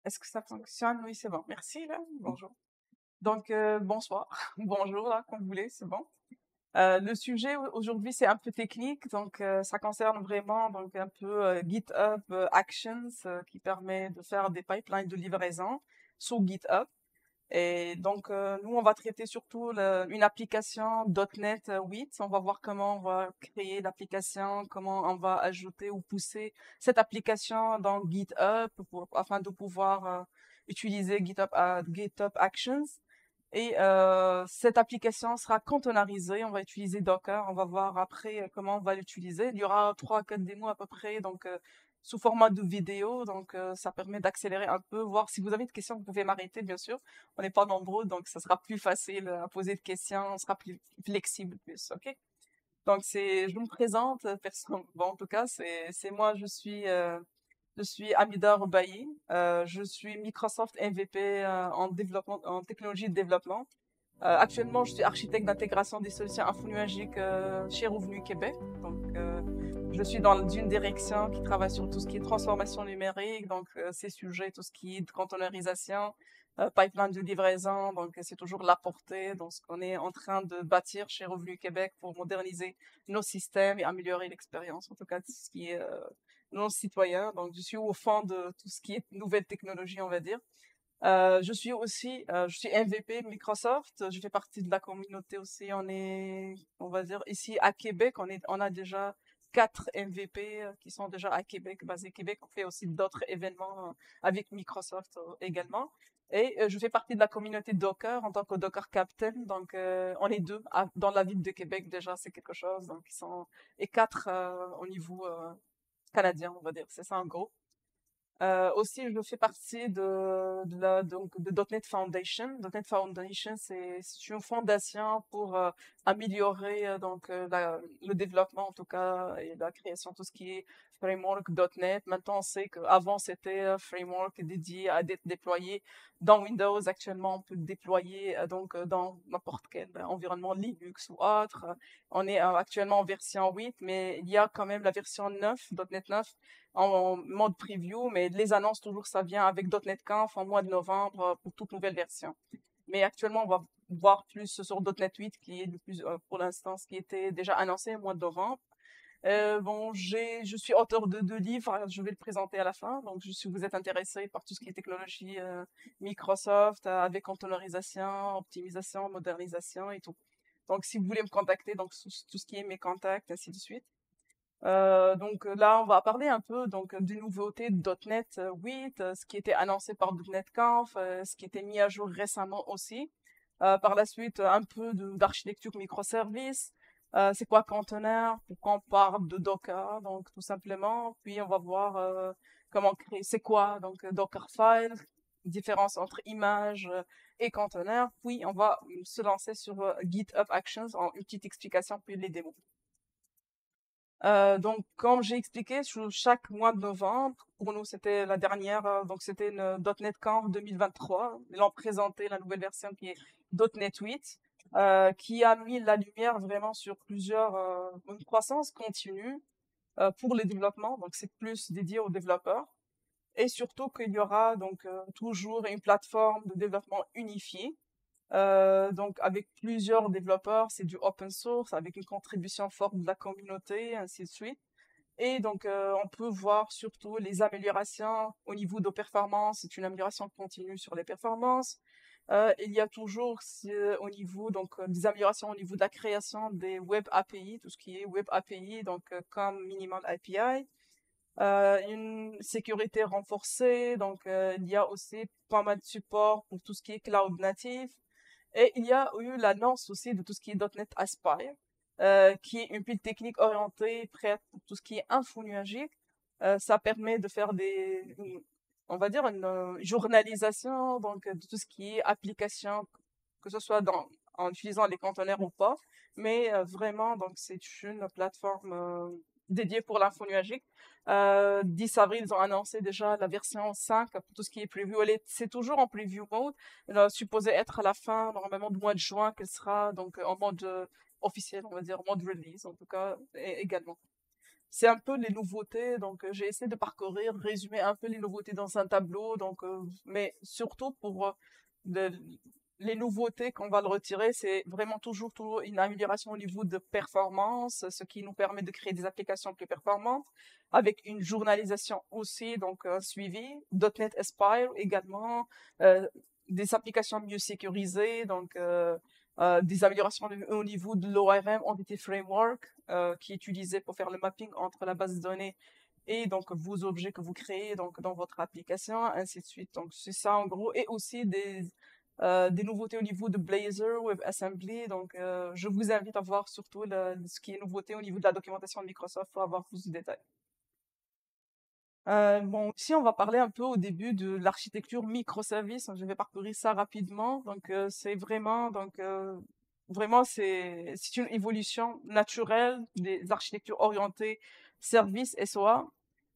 Est-ce que ça fonctionne? Oui, c'est bon. Merci, là. Bonjour. Donc, bonsoir. Bonjour, là, comme vous voulez, c'est bon. Le sujet aujourd'hui, c'est un peu technique, donc ça concerne vraiment donc un peu GitHub Actions qui permet de faire des pipelines de livraison sous GitHub. Et donc, nous, on va traiter surtout une application .NET 8. On va voir comment on va créer l'application, comment on va ajouter ou pousser cette application dans GitHub afin de pouvoir utiliser GitHub Actions. Et cette application sera containerisée. On va utiliser Docker. On va voir après comment on va l'utiliser. Il y aura 3 à 4 démos à peu près, donc sous format de vidéo. Donc ça permet d'accélérer un peu. Voir si vous avez des questions, vous pouvez m'arrêter, bien sûr. On n'est pas nombreux, donc ça sera plus facile à poser de questions. On sera plus flexible plus. Ok. Donc je me présente. Bon, en tout cas, c'est moi. Je suis Amida Roubaï. Je suis Microsoft MVP en développement, en technologie de développement. Actuellement, je suis architecte d'intégration des solutions infonuagiques chez Revenu Québec. Donc, je suis dans une direction qui travaille sur tout ce qui est transformation numérique, donc ces sujets, tout ce qui est containerisation, pipeline de livraison. Donc, c'est toujours la portée dans ce qu'on est en train de bâtir chez Revenu Québec pour moderniser nos systèmes et améliorer l'expérience, en tout cas, de ce qui est nos citoyens. Donc, je suis au fond de tout ce qui est nouvelle technologie, on va dire. Je suis MVP Microsoft. Je fais partie de la communauté aussi. On va dire, ici à Québec, on a déjà 4 MVP qui sont déjà à Québec, basés à Québec. On fait aussi d'autres événements avec Microsoft également. Et je fais partie de la communauté Docker en tant que Docker Captain. Donc, on est deux dans la ville de Québec déjà, c'est quelque chose. Donc, et 4 au niveau canadien, on va dire. C'est ça en gros. Aussi, je fais partie de .NET Foundation. .NET Foundation, c'est une fondation pour améliorer le développement, en tout cas, et la création, tout ce qui est framework .NET. Maintenant, on sait qu'avant, c'était un framework dédié à être déployé dans Windows. Actuellement, on peut le déployer dans n'importe quel environnement Linux ou autre. On est actuellement en version 8, mais il y a quand même la version 9, .NET 9, en mode preview, mais les annonces, toujours, ça vient avec .NET Conf en mois de novembre pour toute nouvelle version. Mais actuellement, on va voir plus sur .NET 8, qui est le plus, pour l'instant, ce qui était déjà annoncé au mois de novembre. Bon, je suis auteur de 2 livres, je vais le présenter à la fin. Donc, si vous êtes intéressé par tout ce qui est technologie Microsoft, avec containerisation, optimisation, modernisation et tout. Donc, si vous voulez me contacter, donc tout ce qui est mes contacts, ainsi de suite. Là, on va parler un peu des nouveautés de .NET 8, ce qui était annoncé par .NET Conf, ce qui était mis à jour récemment aussi. Par la suite, un peu d'architecture microservices. C'est quoi conteneur? Pourquoi on parle de Docker? Donc tout simplement. Puis on va voir comment créer. C'est quoi Dockerfile? Différence entre image et conteneur. Puis on va se lancer sur GitHub Actions en une petite explication puis les démos. Donc, comme j'ai expliqué, sur chaque mois de novembre, pour nous, c'était la dernière, donc c'était une .NET Conf 2023. Ils ont présenté la nouvelle version qui est .NET 8, qui a mis la lumière vraiment sur une croissance continue pour les développements. Donc, c'est plus dédié aux développeurs. Et surtout qu'il y aura toujours une plateforme de développement unifiée donc, avec plusieurs développeurs, c'est du open source, avec une contribution forte de la communauté, ainsi de suite. Et donc, on peut voir surtout les améliorations au niveau de performance. C'est une amélioration continue sur les performances. Il y a toujours au niveau des améliorations au niveau de la création des web API, tout ce qui est web API, comme Minimal API. Une sécurité renforcée, donc il y a aussi pas mal de support pour tout ce qui est cloud native. Et il y a eu l'annonce aussi de tout ce qui est .NET Aspire, qui est une pile technique orientée, prête pour tout ce qui est infonuagique. Ça permet de faire on va dire une journalisation de tout ce qui est application, que ce soit en utilisant les conteneurs ou pas. Mais vraiment, donc c'est une plateforme dédiée pour l'infonuagique. 10 avril, ils ont annoncé déjà la version 5 pour tout ce qui est preview. C'est toujours en preview mode. Elle est supposée être à la fin, normalement, du mois de juin, qu'elle sera en mode officiel, on va dire, en mode release, en tout cas, également. c'est un peu les nouveautés. Donc, j'ai essayé de parcourir, résumer un peu les nouveautés dans un tableau. Donc, mais surtout pour de- les nouveautés qu'on va le retirer, c'est vraiment toujours une amélioration au niveau de performance, ce qui nous permet de créer des applications plus performantes, avec une journalisation aussi, donc un suivi. .NET Aspire également, euh, des applications mieux sécurisées, donc des améliorations au niveau de l'ORM, Entity Framework, qui est utilisé pour faire le mapping entre la base de données et donc vos objets que vous créez donc dans votre application, ainsi de suite. Donc c'est ça en gros, et aussi des nouveautés au niveau de Blazor, WebAssembly. Donc je vous invite à voir surtout ce qui est nouveauté au niveau de la documentation de Microsoft pour avoir plus de détails. Bon, ici, on va parler un peu au début de l'architecture microservice. Je vais parcourir ça rapidement. Donc, c'est vraiment, vraiment, c'est une évolution naturelle des architectures orientées service SOA.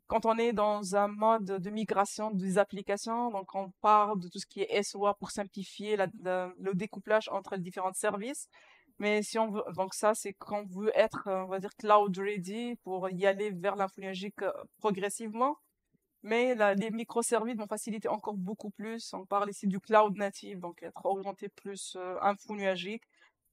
Quand on est dans un mode de migration des applications, donc on parle de tout ce qui est SOA pour simplifier le découplage entre les différents services. Mais si on veut, donc ça, c'est quand on veut être, on va dire, cloud ready pour y aller vers l'infonuagique progressivement. Mais les microservices vont faciliter encore beaucoup plus. On parle ici du cloud native, donc être orienté plus info nuagique.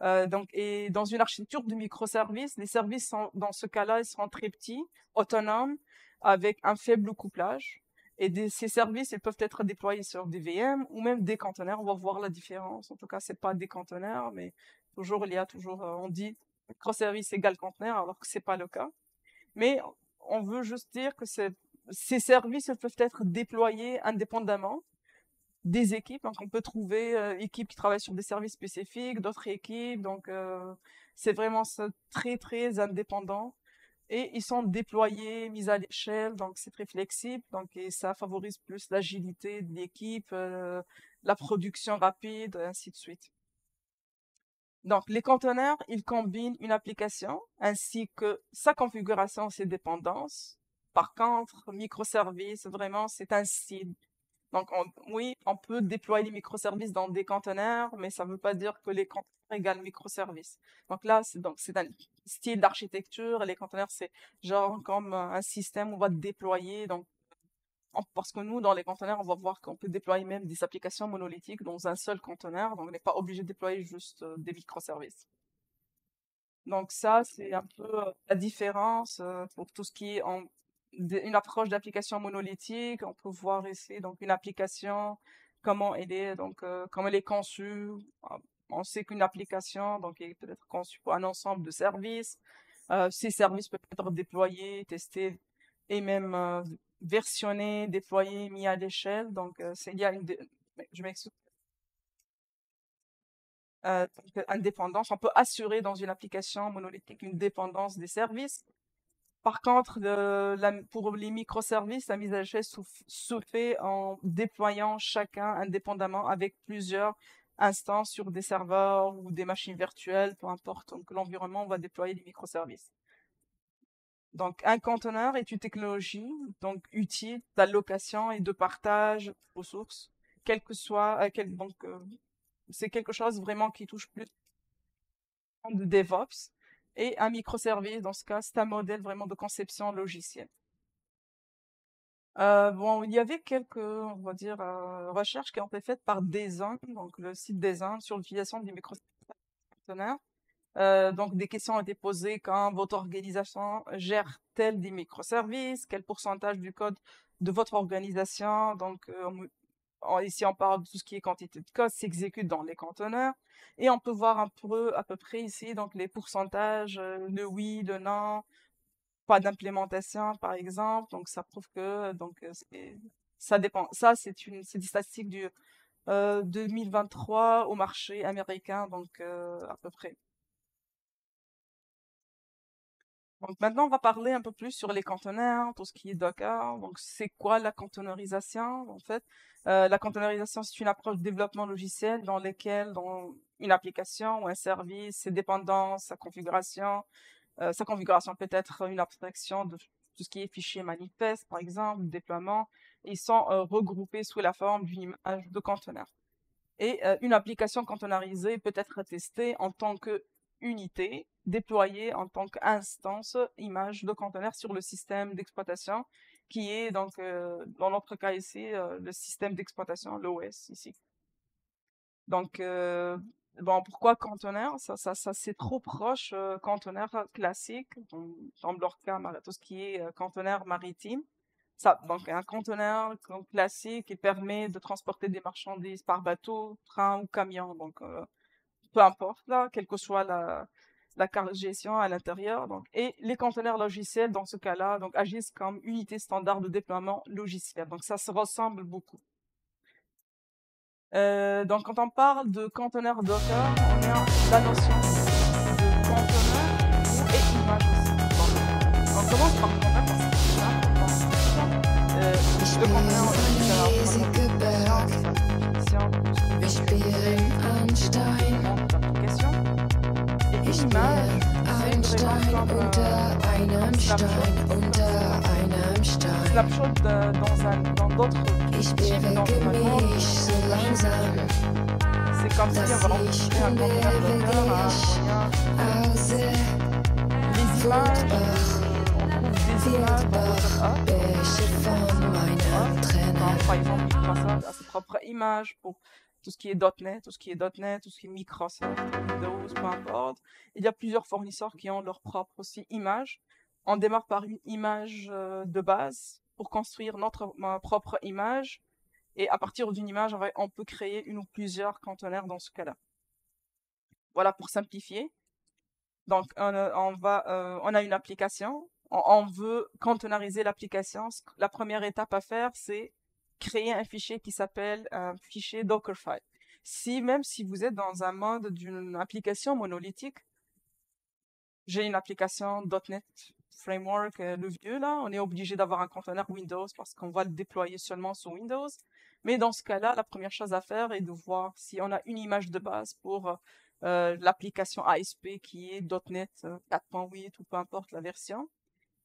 Donc, et dans une architecture de microservices, les services sont, dans ce cas-là, ils seront très petits, autonomes, avec un faible couplage. Et ces services, ils peuvent être déployés sur des VM ou même des conteneurs. On va voir la différence. En tout cas, c'est pas des conteneurs, mais toujours, il y a toujours, on dit microservice égale conteneur, alors que c'est pas le cas. Mais on veut juste dire que ces services peuvent être déployés indépendamment des équipes. Donc, on peut trouver équipes qui travaillent sur des services spécifiques, d'autres équipes. Donc, c'est vraiment ça, très indépendant. Et ils sont déployés, mis à l'échelle. Donc, c'est très flexible. Donc, et ça favorise plus l'agilité de l'équipe, la production rapide, ainsi de suite. Donc, les conteneurs, ils combinent une application ainsi que sa configuration et ses dépendances. Par contre, microservices, vraiment, c'est un style. Donc, oui, on peut déployer les microservices dans des conteneurs, mais ça ne veut pas dire que les conteneurs égale microservices. Donc là, c'est un style d'architecture. Et les conteneurs, c'est genre comme un système où on va déployer. Donc, parce que nous, dans les conteneurs, on va voir qu'on peut déployer même des applications monolithiques dans un seul conteneur. Donc, on n'est pas obligé de déployer juste des microservices. Donc ça, c'est un peu la différence pour tout ce qui est une approche d'application monolithique. On peut voir ici donc une application, comment elle est, donc comment elle est conçue. On sait qu'une application donc est peut-être conçue pour un ensemble de services. Ces services peuvent être déployés, testés et même versionnés, déployés, mis à l'échelle. Donc il y a je m'excuse, donc, indépendance. On peut assurer dans une application monolithique une dépendance des services. Par contre, pour les microservices, la mise à l'échelle se fait en déployant chacun indépendamment avec plusieurs instances sur des serveurs ou des machines virtuelles, peu importe. Donc, l'environnement, on va déployer des microservices. Donc, un conteneur est une technologie donc utile d'allocation et de partage de ressources, quel que soit, c'est quelque chose vraiment qui touche plus de DevOps. Et un microservice, dans ce cas, c'est un modèle vraiment de conception logicielle. Bon, il y avait quelques, on va dire, recherches qui ont été faites par Design, donc le site Design, sur l'utilisation des microconteneurs. Donc, des questions ont été posées quand votre organisation gère-t-elle des microservices? Quel pourcentage du code de votre organisation, donc ici on parle de tout ce qui est quantité de code, s'exécute dans les conteneurs. Et on peut voir à peu près ici donc les pourcentages, le oui, le non, pas d'implémentation, par exemple. Donc, ça prouve que, ça dépend. Ça, c'est des statistiques du 2023 au marché américain, donc à peu près. Donc, maintenant, on va parler un peu plus sur les conteneurs, tout ce qui est Docker. Donc, c'est quoi la conteneurisation, en fait? La conteneurisation, c'est une approche de développement logiciel dans une application ou un service, ses dépendances, sa configuration peut être une abstraction de tout ce qui est fichier manifeste, par exemple, déploiement. Ils sont regroupés sous la forme d'une image de conteneur. Et une application containerisée peut être testée en tant que unité déployée en tant qu'instance image de conteneur sur le système d'exploitation qui est donc, dans notre cas ici, le système d'exploitation, l'OS ici. Donc, bon, pourquoi conteneur? Ça c'est trop proche, conteneur classique, dans leur cas, tout ce qui est conteneur maritime. Donc, un conteneur classique qui permet de transporter des marchandises par bateau, train ou camion. Donc, peu importe, là, quelle que soit la carte de gestion à l'intérieur. Donc, et les conteneurs logiciels, dans ce cas-là, donc, agissent comme unité standard de déploiement logiciel. Donc, ça se ressemble beaucoup. Donc, quand on parle de conteneur Docker, on a la notion de conteneur et image aussi. Donc, on commence par conteneur parce que c'est important. Le conteneur, on l'application. Et l'image, c'est vraiment comme snapshot dans d'autres types d'environnements. C'est comme si on va enregistrer un conteneur Docker à un moyen. Les images, on trouve des images dans par exemple, Microsoft a sa propre image pour tout ce qui est .NET, tout ce qui est Microsoft, Windows, peu importe. Il y a plusieurs fournisseurs qui ont leur propre aussi image. On démarre par une image de base pour construire notre propre image. Et à partir d'une image, on peut créer une ou plusieurs conteneurs dans ce cas-là. Voilà pour simplifier. Donc, on a une application. On veut containeriser l'application. La première étape à faire, c'est créer un fichier qui s'appelle un fichier Dockerfile. Même si vous êtes dans un mode d'une application monolithique, j'ai une application .NET Framework, le vieux là, on est obligé d'avoir un conteneur Windows parce qu'on va le déployer seulement sur Windows. Mais dans ce cas-là, la première chose à faire est de voir si on a une image de base pour l'application ASP qui est .NET 4.8 ou peu importe la version.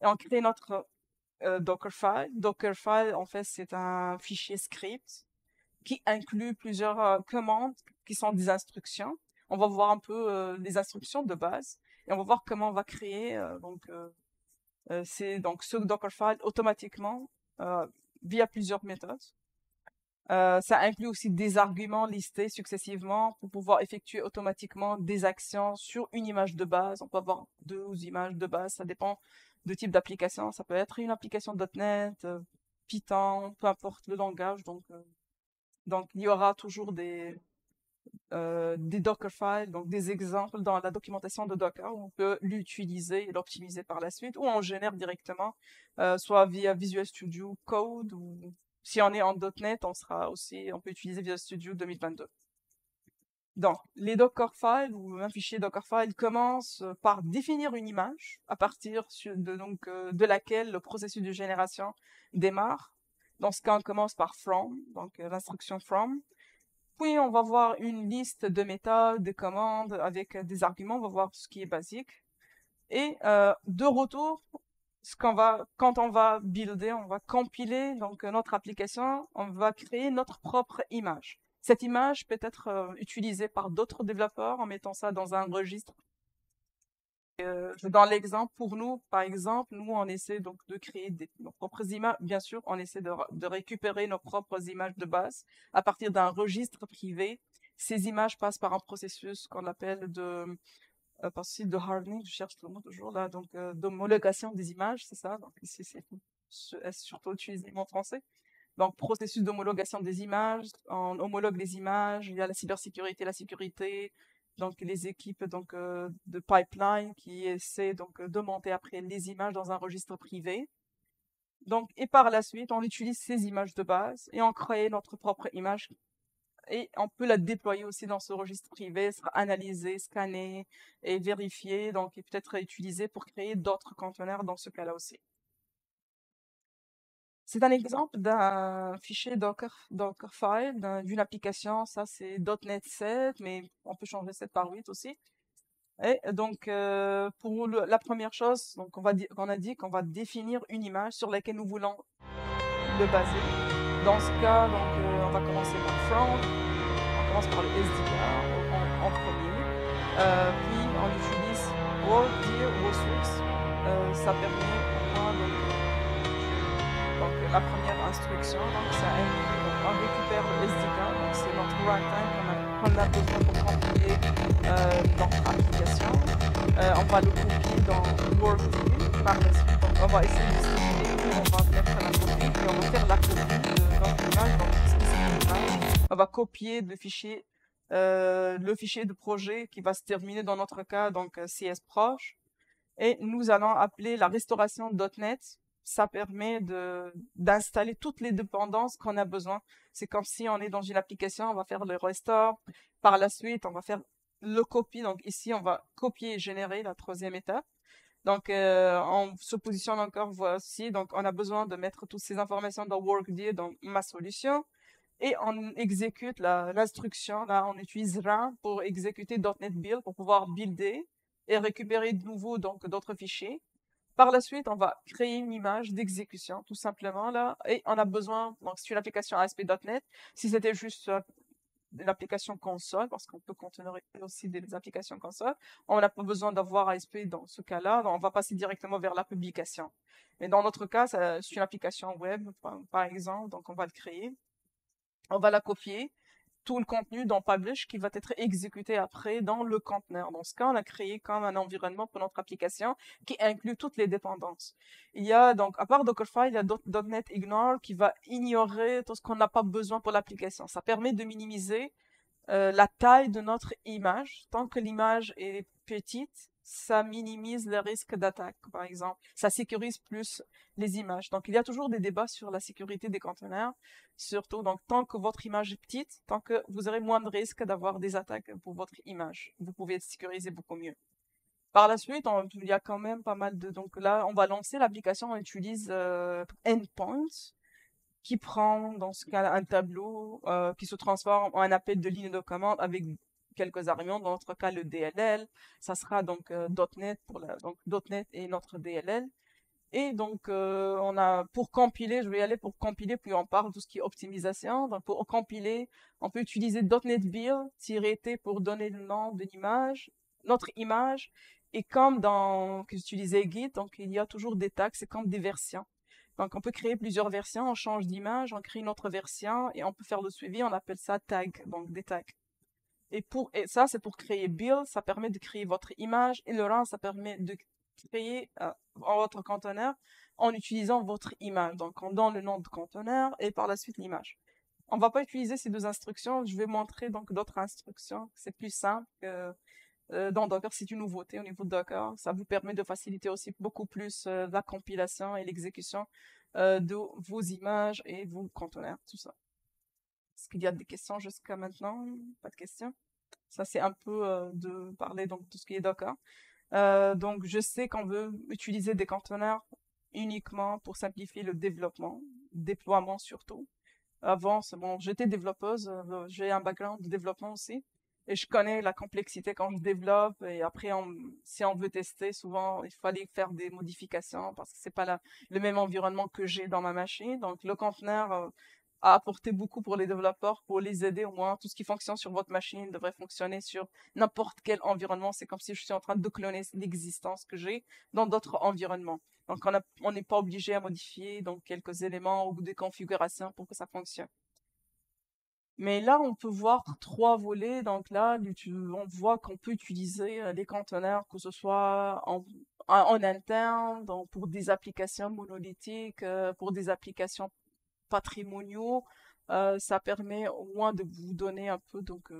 Et on crée notre Dockerfile. Dockerfile, en fait, c'est un fichier script qui inclut plusieurs commandes qui sont des instructions. On va voir un peu les instructions de base et on va voir comment on va créer ce Dockerfile automatiquement via plusieurs méthodes. Ça inclut aussi des arguments listés successivement pour pouvoir effectuer automatiquement des actions sur une image de base. On peut avoir 2 images de base, ça dépend du type d'application. Ça peut être une application .NET, Python, peu importe le langage. Donc il y aura toujours des Dockerfiles, donc des exemples dans la documentation de Docker où on peut l'utiliser et l'optimiser par la suite, ou on génère directement, soit via Visual Studio Code, ou si on est en .NET, on peut utiliser Visual Studio 2022. Donc, les Dockerfiles ou un fichier Dockerfile commence par définir une image à partir de laquelle le processus de génération démarre. Dans ce cas, on commence par from, donc l'instruction from. Puis, on va voir une liste de méthodes, de commandes avec des arguments. On va voir ce qui est basique. Et de retour, quand on va builder, on va compiler donc notre application, on va créer notre propre image. Cette image peut être utilisée par d'autres développeurs en mettant ça dans un registre. Dans l'exemple, pour nous, par exemple, nous, on essaie donc de créer nos propres images. Bien sûr, on essaie de récupérer nos propres images de base à partir d'un registre privé. Ces images passent par un processus qu'on appelle processus de hardening, je cherche le mot toujours là, donc d'homologation des images, c'est ça. Donc ici, c'est surtout utilisé en français. Donc, processus d'homologation des images, on homologue les images, il y a la cybersécurité, la sécurité, donc les équipes de pipeline qui essaient donc de monter après les images dans un registre privé. Donc, et par la suite, on utilise ces images de base et on crée notre propre image et on peut la déployer aussi dans ce registre privé, sera analysée, scannée et vérifiée, donc et peut-être utilisée pour créer d'autres conteneurs dans ce cas-là aussi. C'est un exemple d'un fichier Dockerfile, d'une application, ça c'est .NET 7, mais on peut changer 7 par 8 aussi. Et donc, pour la première chose, donc on a dit qu'on va définir une image sur laquelle nous voulons le baser. Dans ce cas, donc, on va commencer par front, on commence par le SDK en premier, puis on utilise Workdir Ressources. Ça permet pour moi donc la première instruction, donc ça inclut, donc, on récupère le SDK, donc c'est notre runtime qu'on a besoin pour compiler notre application. On va le copier dans Workdir par la suite. Donc on va essayer de stimuler, on va mettre la copie et on va faire la copie de notre image. Donc on va copier le fichier de projet qui va se terminer dans notre cas, donc CSproche. Et nous allons appeler la restauration.net. Ça permet d'installer toutes les dépendances qu'on a besoin. C'est comme si on est dans une application, on va faire le restore. Par la suite, on va faire le copy. Donc ici, on va copier et générer la troisième étape. Donc, on se positionne encore voici. Donc, on a besoin de mettre toutes ces informations dans Workdir, dans ma solution. Et on exécute l'instruction. Là, on utilise run pour exécuter .NET Build pour pouvoir builder et récupérer de nouveau donc d'autres fichiers. Par la suite, on va créer une image d'exécution, tout simplement, là. Et on a besoin, donc c'est une application ASP.NET. Si c'était juste l'application console, parce qu'on peut contenir aussi des applications console, on n'a pas besoin d'avoir ASP dans ce cas-là. On va passer directement vers la publication. Mais dans notre cas, c'est une application web, par exemple, donc on va le créer. On va la copier. Tout le contenu dans Publish qui va être exécuté après dans le conteneur. Dans ce cas, on a créé comme un environnement pour notre application qui inclut toutes les dépendances. Il y a donc, à part Dockerfile, il y a .NET Ignore qui va ignorer tout ce qu'on n'a pas besoin pour l'application. Ça permet de minimiser la taille de notre image. Tant que l'image est petite, ça minimise le risque d'attaque, par exemple. Ça sécurise plus les images. Donc, il y a toujours des débats sur la sécurité des conteneurs, surtout. Donc, tant que votre image est petite, tant que vous aurez moins de risques d'avoir des attaques pour votre image, vous pouvez sécuriser beaucoup mieux. Par la suite, il y a quand même pas mal de... Donc là, on va lancer l'application, on utilise Endpoints, qui prend, dans ce cas, un tableau qui se transforme en un appel de ligne de commande avec quelques arguments. Dans notre cas, le DLL. Ça sera donc .NET donc .NET et notre DLL. Et donc, pour compiler, je vais y aller pour compiler, puis on parle de tout ce qui est optimisation. Donc, pour compiler, on peut utiliser .NET Build-T pour donner le nom de l'image, notre image. Et comme que j'utilisais Git, donc il y a toujours des tags, c'est comme des versions. Donc, on peut créer plusieurs versions, on change d'image, on crée une autre version et on peut faire le suivi, on appelle ça tag, donc des tags. Et ça, c'est pour créer build, ça permet de créer votre image et le run, ça permet de créer votre conteneur en utilisant votre image. Donc, on donne le nom de conteneur et par la suite l'image. On va pas utiliser ces deux instructions, je vais montrer donc d'autres instructions. C'est plus simple que dans Docker, c'est une nouveauté au niveau de Docker. Ça vous permet de faciliter aussi beaucoup plus la compilation et l'exécution de vos images et vos conteneurs, tout ça. Est-ce qu'il y a des questions jusqu'à maintenant? Pas de questions? Ça, c'est un peu de parler donc de tout ce qui est Docker. Donc, je sais qu'on veut utiliser des conteneurs uniquement pour simplifier le développement, déploiement surtout. Avant, bon, j'étais développeuse, j'ai un background de développement aussi. Et je connais la complexité quand je développe. Et après, si on veut tester, souvent, il fallait faire des modifications parce que c'est pas le même environnement que j'ai dans ma machine. Donc, le conteneur a apporté beaucoup pour les développeurs, pour les aider au moins. Tout ce qui fonctionne sur votre machine devrait fonctionner sur n'importe quel environnement. C'est comme si je suis en train de cloner l'existence que j'ai dans d'autres environnements. Donc, on n'est pas obligé à modifier donc quelques éléments ou des configurations pour que ça fonctionne. Mais là, on peut voir trois volets. Donc là, on voit qu'on peut utiliser des conteneurs, que ce soit en interne, donc pour des applications monolithiques, pour des applications patrimoniaux. Ça permet au moins de vous donner un peu, donc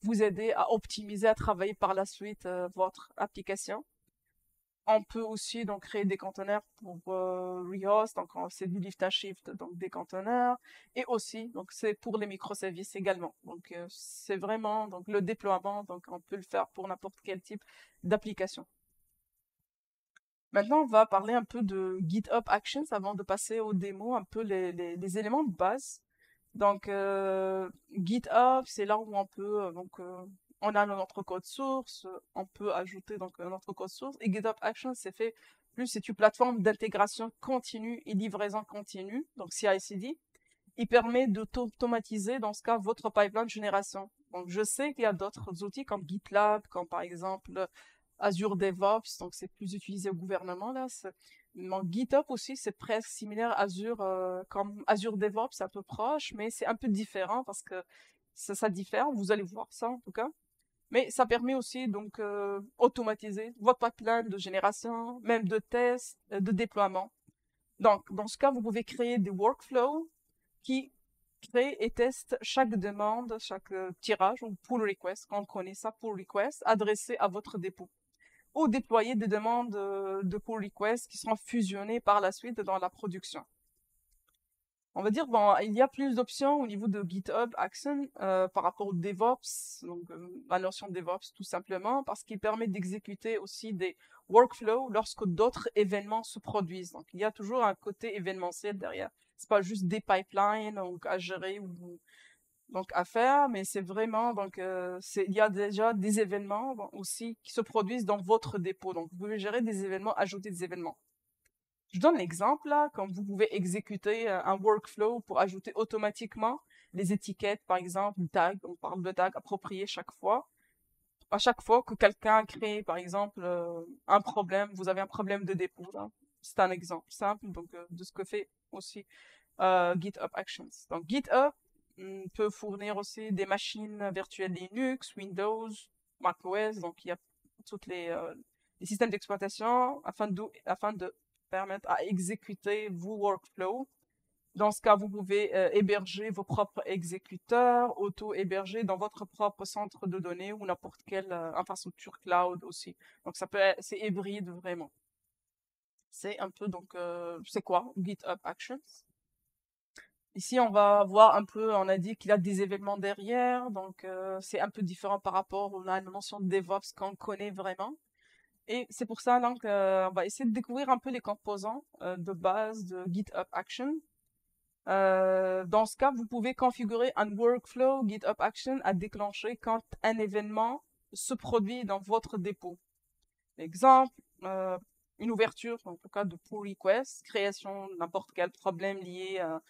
vous aider à optimiser, à travailler par la suite votre application. On peut aussi donc créer des conteneurs pour rehost, donc c'est du lift and shift, donc des conteneurs, et aussi donc c'est pour les microservices également. Donc c'est vraiment donc le déploiement, donc on peut le faire pour n'importe quel type d'application. Maintenant, on va parler un peu de GitHub Actions avant de passer aux démos, un peu les éléments de base. Donc GitHub, c'est là où on peut on a notre code source, on peut ajouter donc notre code source. Et GitHub Actions, c'est une plateforme d'intégration continue et livraison continue, donc CI/CD. Il permet d'automatiser, dans ce cas, votre pipeline de génération Donc, je sais qu'il y a d'autres outils comme GitLab, comme par exemple Azure DevOps, donc c'est plus utilisé au gouvernement là. Donc, GitHub aussi, c'est presque similaire à Azure, comme Azure DevOps, c'est un peu proche, mais c'est un peu différent parce que ça diffère. Vous allez voir ça en tout cas. Mais ça permet aussi donc automatiser votre pipeline de génération, même de tests, de déploiement. Donc, dans ce cas, vous pouvez créer des workflows qui créent et testent chaque demande, chaque tirage ou pull request, quand on connaît ça, pull request, adressé à votre dépôt. Ou déployer des demandes de pull request qui seront fusionnées par la suite dans la production. On va dire, bon, il y a plus d'options au niveau de GitHub Action par rapport au DevOps, donc la notion de DevOps tout simplement, parce qu'il permet d'exécuter aussi des workflows lorsque d'autres événements se produisent. Donc, il y a toujours un côté événementiel derrière. C'est pas juste des pipelines donc, à gérer ou donc à faire, mais c'est vraiment donc il y a déjà des événements bon, aussi qui se produisent dans votre dépôt. Donc, vous pouvez gérer des événements, ajouter des événements. Je donne l'exemple là, comme vous pouvez exécuter un workflow pour ajouter automatiquement les étiquettes, par exemple, tag, on parle de tag approprié chaque fois. À chaque fois que quelqu'un crée, par exemple, un problème, vous avez un problème de dépôt, là. C'est un exemple simple donc, de ce que fait aussi GitHub Actions. Donc GitHub peut fournir aussi des machines virtuelles Linux, Windows, macOS, donc il y a toutes les systèmes d'exploitation afin de permettre à exécuter vos workflows. Dans ce cas, vous pouvez héberger vos propres exécuteurs, auto-héberger dans votre propre centre de données ou n'importe quelle infrastructure cloud aussi. Donc c'est hybride vraiment. C'est un peu donc c'est quoi GitHub Actions? Ici, on va voir un peu, on a dit qu'il y a des événements derrière, donc c'est un peu différent par rapport à la notion de DevOps qu'on connaît vraiment. Et c'est pour ça donc on va essayer de découvrir un peu les composants de base de GitHub Action. Dans ce cas, vous pouvez configurer un workflow GitHub Action à déclencher quand un événement se produit dans votre dépôt. Exemple, une ouverture, en tout cas de pull request, création de n'importe quel problème lié à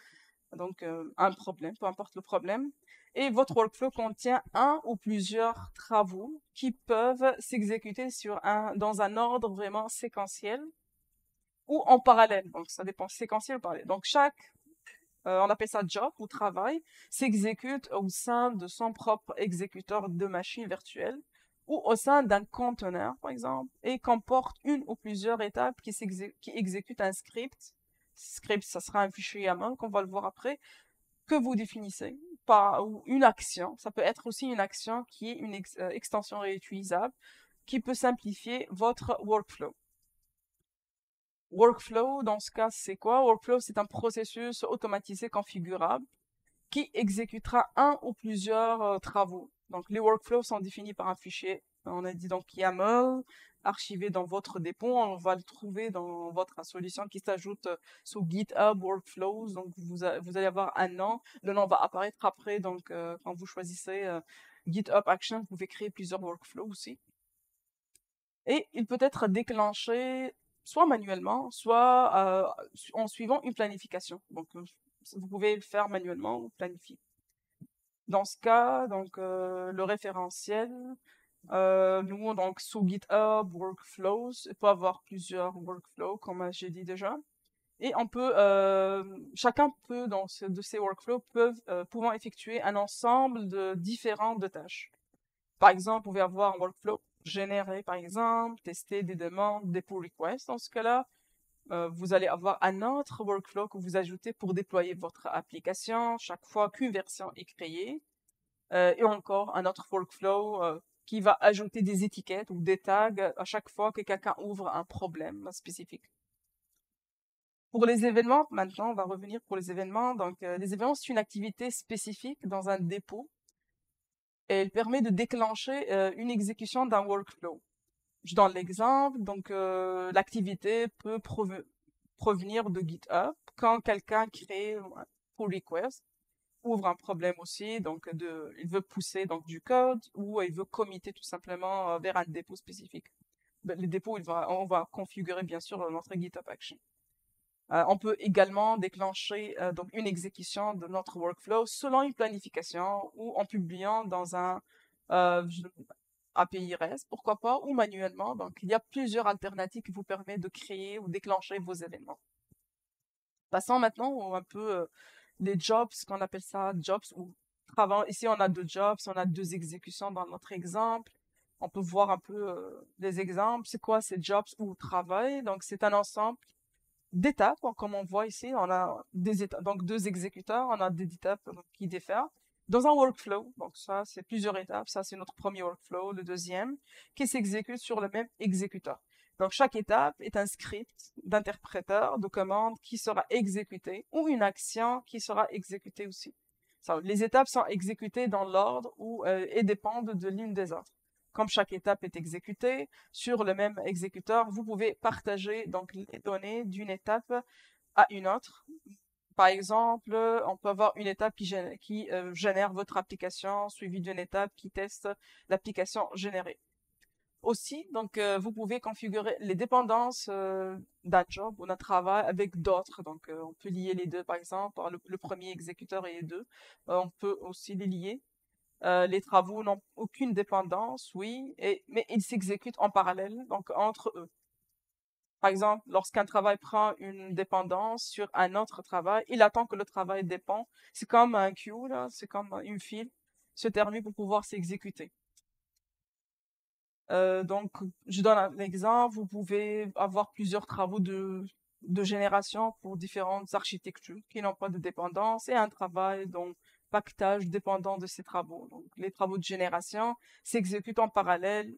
donc un problème, peu importe le problème. Et votre workflow contient un ou plusieurs travaux qui peuvent s'exécuter dans un ordre vraiment séquentiel ou en parallèle. Donc ça dépend séquentiel ou parallèle. Donc on appelle ça job ou travail, s'exécute au sein de son propre exécuteur de machine virtuelle ou au sein d'un conteneur, par exemple, et comporte une ou plusieurs étapes qui exécutent un script. Script, ça sera un fichier YAML, qu'on va le voir après, que vous définissez, ou une action. Ça peut être aussi une action qui est une extension réutilisable qui peut simplifier votre workflow. Workflow, dans ce cas, c'est quoi? Workflow, c'est un processus automatisé configurable qui exécutera un ou plusieurs travaux. Donc, les workflows sont définis par un fichier. On a dit donc YAML, archivé dans votre dépôt. On va le trouver dans votre solution qui s'ajoute sous GitHub Workflows. Donc, vous allez avoir un nom. Le nom va apparaître après. Donc, quand vous choisissez GitHub Action, vous pouvez créer plusieurs workflows aussi. Et il peut être déclenché soit manuellement, soit en suivant une planification. Donc, vous pouvez le faire manuellement ou planifier. Dans ce cas, donc le référentiel, nous donc sous GitHub Workflows, il peut avoir plusieurs workflows comme j'ai dit déjà, et chacun peut de ces workflows pouvant effectuer un ensemble de différentes tâches. Par exemple, vous pouvez avoir un workflow générer par exemple, tester des demandes, des pull requests. Dans ce cas-là, vous allez avoir un autre workflow que vous ajoutez pour déployer votre application chaque fois qu'une version est créée. Et encore un autre workflow qui va ajouter des étiquettes ou des tags à chaque fois que quelqu'un ouvre un problème spécifique. Pour les événements, maintenant, on va revenir pour les événements. Donc, les événements, c'est une activité spécifique dans un dépôt et elle permet de déclencher une exécution d'un workflow. Je donne l'exemple. Donc, l'activité peut provenir de GitHub quand quelqu'un crée un pull request, ouvre un problème aussi, donc il veut pousser donc du code ou il veut committer tout simplement vers un dépôt spécifique. Les dépôts, on va configurer bien sûr notre GitHub Action. On peut également déclencher donc une exécution de notre workflow selon une planification ou en publiant dans un euh, API REST, pourquoi pas, ou manuellement. Donc, il y a plusieurs alternatives qui vous permettent de créer ou déclencher vos événements. Passons maintenant un peu les jobs, qu'on appelle ça jobs ou travail. Ici, on a deux jobs, on a deux exécutions dans notre exemple. On peut voir un peu les exemples. C'est quoi ces jobs ou travail? Donc, c'est un ensemble d'étapes. Comme on voit ici, on a des étapes, donc deux exécuteurs, on a des étapes qui diffèrent dans un workflow. Donc, ça, c'est plusieurs étapes. Ça, c'est notre premier workflow. Le deuxième, qui s'exécute sur le même exécuteur. Donc, chaque étape est un script d'interpréteur de commande qui sera exécuté ou une action qui sera exécutée aussi. Ça, les étapes sont exécutées dans l'ordre et dépendent de l'une des autres. Comme chaque étape est exécutée sur le même exécuteur, vous pouvez partager donc les données d'une étape à une autre. Par exemple, on peut avoir une étape qui génère votre application, suivie d'une étape qui teste l'application générée. Aussi, donc, vous pouvez configurer les dépendances d'un job ou d'un travail avec d'autres. Donc, on peut lier les deux, par exemple, le premier exécuteur et les deux. On peut aussi les lier. Les travaux n'ont aucune dépendance, oui, mais ils s'exécutent en parallèle, donc entre eux. Par exemple, lorsqu'un travail prend une dépendance sur un autre travail, il attend que le travail dépend. C'est comme un queue, là, c'est comme une file se termine pour pouvoir s'exécuter. Donc, je donne un exemple. Vous pouvez avoir plusieurs travaux de génération pour différentes architectures qui n'ont pas de dépendance et un travail dont pactage dépendant de ces travaux. Donc, les travaux de génération s'exécutent en parallèle